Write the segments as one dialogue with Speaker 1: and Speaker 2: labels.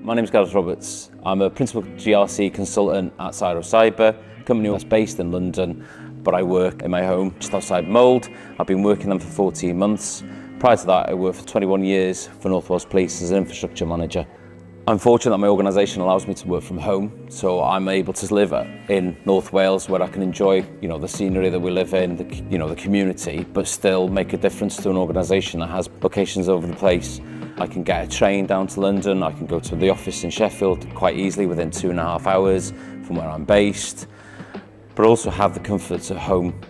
Speaker 1: My name is Gareth Roberts. I'm a principal GRC consultant at CyroCyber, a company that's based in London, but I work in my home just outside Mould. I've been working them for 14 months. Prior to that, I worked for 21 years for North Wales Police as an infrastructure manager. I'm fortunate that my organisation allows me to work from home, so I'm able to live in North Wales where I can enjoy, the scenery that we live in, the community, but still make a difference to an organisation that has locations over the place. I can get a train down to London, I can go to the office in Sheffield quite easily within 2.5 hours from where I'm based, but also have the comforts at home.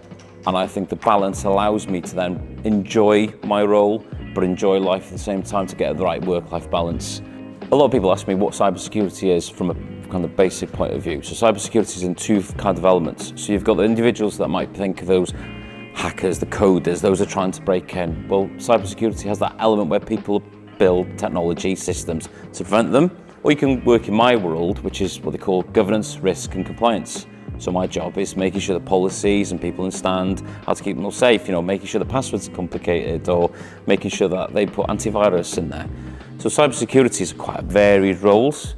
Speaker 1: And I think the balance allows me to then enjoy my role, but enjoy life at the same time to get the right work-life balance. A lot of people ask me what cybersecurity is from a kind of basic point of view. So cybersecurity is in two kind of elements. So you've got the individuals that might think of those hackers, the coders, those are trying to break in. Well, cybersecurity has that element where people build technology systems to prevent them. Or you can work in my world, which is what they call governance, risk and compliance. So my job is making sure the policies and people understand how to keep them all safe, making sure the passwords are complicated or making sure that they put antivirus in there. So cybersecurity is quite varied roles,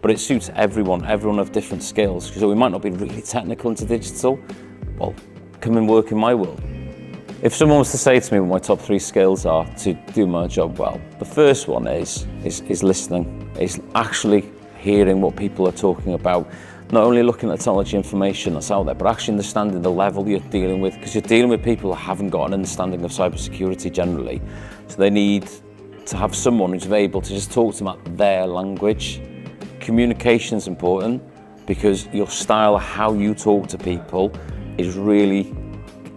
Speaker 1: but it suits everyone of different skills. So we might not be really technical into digital. Well, come and work in my world. If someone was to say to me what my top 3 skills are to do my job well, the first one is listening. It's actually hearing what people are talking about. Not only looking at the technology information that's out there, but actually understanding the level you're dealing with, because you're dealing with people who haven't got an understanding of cybersecurity generally. So they need to have someone who's able to just talk to them at their language. Communication is important because your style, how you talk to people, is really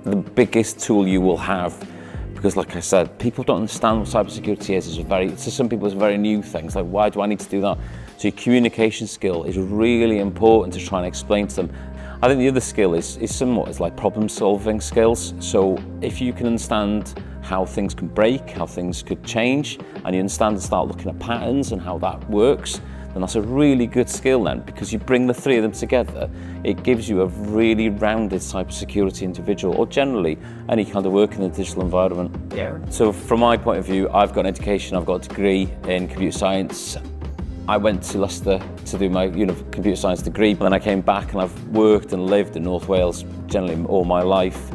Speaker 1: the biggest tool you will have. Because like I said, people don't understand what cybersecurity is. To some people it's a very new thing. It's like, why do I need to do that? So your communication skill is really important to try and explain to them. I think the other skill is like problem solving skills. So if you can understand how things can break, how things could change, and you understand and start looking at patterns and how that works, then that's a really good skill then, because you bring the 3 of them together, it gives you a really rounded cybersecurity individual, or generally any kind of work in the digital environment. Yeah. So from my point of view, I've got an education, I've got a degree in computer science. I went to Leicester to do my computer science degree, but then I came back and I've worked and lived in North Wales generally all my life.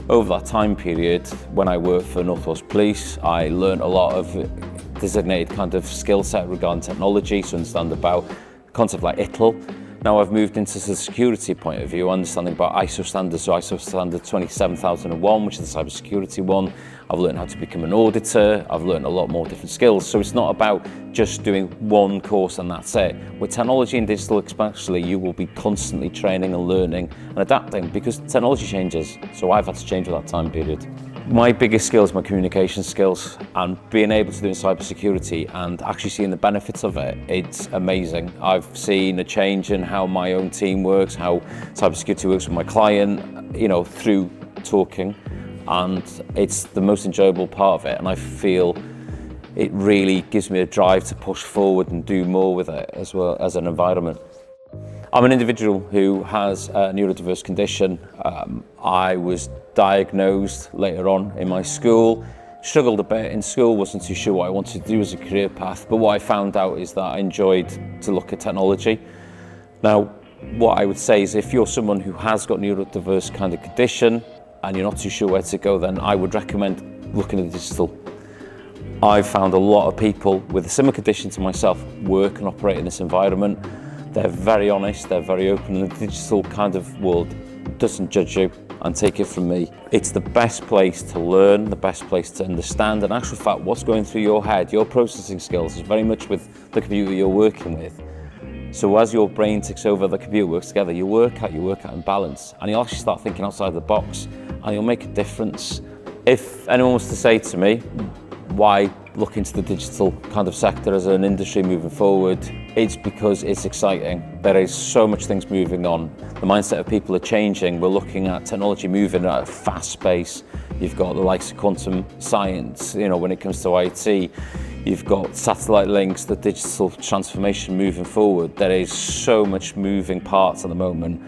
Speaker 1: Over that time period, when I worked for North Wales Police, I learned a lot of designated kind of skill set regarding technology, so understand about concepts like ITIL. Now I've moved into the security point of view, understanding about ISO standards, so ISO standard 27001, which is the cybersecurity one. I've learned how to become an auditor. I've learned a lot more different skills. So it's not about just doing one course and that's it. With technology and digital especially, you will be constantly training and learning and adapting because technology changes. So I've had to change with that time period. My biggest skill is my communication skills, and being able to do in cybersecurity and actually seeing the benefits of it, it's amazing. I've seen a change in how my own team works, how cybersecurity works with my client, through talking, and it's the most enjoyable part of it, and I feel it really gives me a drive to push forward and do more with it as well as an environment. I'm an individual who has a neurodiverse condition. I was diagnosed later on in my school, struggled a bit in school, wasn't too sure what I wanted to do as a career path, but what I found out is that I enjoyed to look at technology. Now, what I would say is if you're someone who has got neurodiverse kind of condition and you're not too sure where to go, then I would recommend looking at digital. I've found a lot of people with a similar condition to myself work and operate in this environment. They're very honest, they're very open, and the digital kind of world doesn't judge you. And take it from me, it's the best place to learn, the best place to understand, and in actual fact, what's going through your head, your processing skills is very much with the computer you're working with. So as your brain takes over, the computer works together, you work out in balance, and you'll actually start thinking outside the box, and you'll make a difference. If anyone was to say to me, why look into the digital kind of sector as an industry moving forward, it's because it's exciting. There is so much things moving on. The mindset of people are changing. We're looking at technology moving at a fast pace. You've got the likes of quantum science, when it comes to IT. You've got satellite links, the digital transformation moving forward. There is so much moving parts at the moment,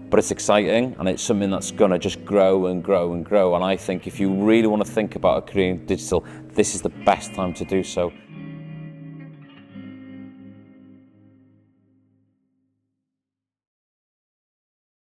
Speaker 1: but it's exciting and it's something that's gonna just grow and grow and grow. And I think if you really want to think about a career in digital, this is the best time to do so.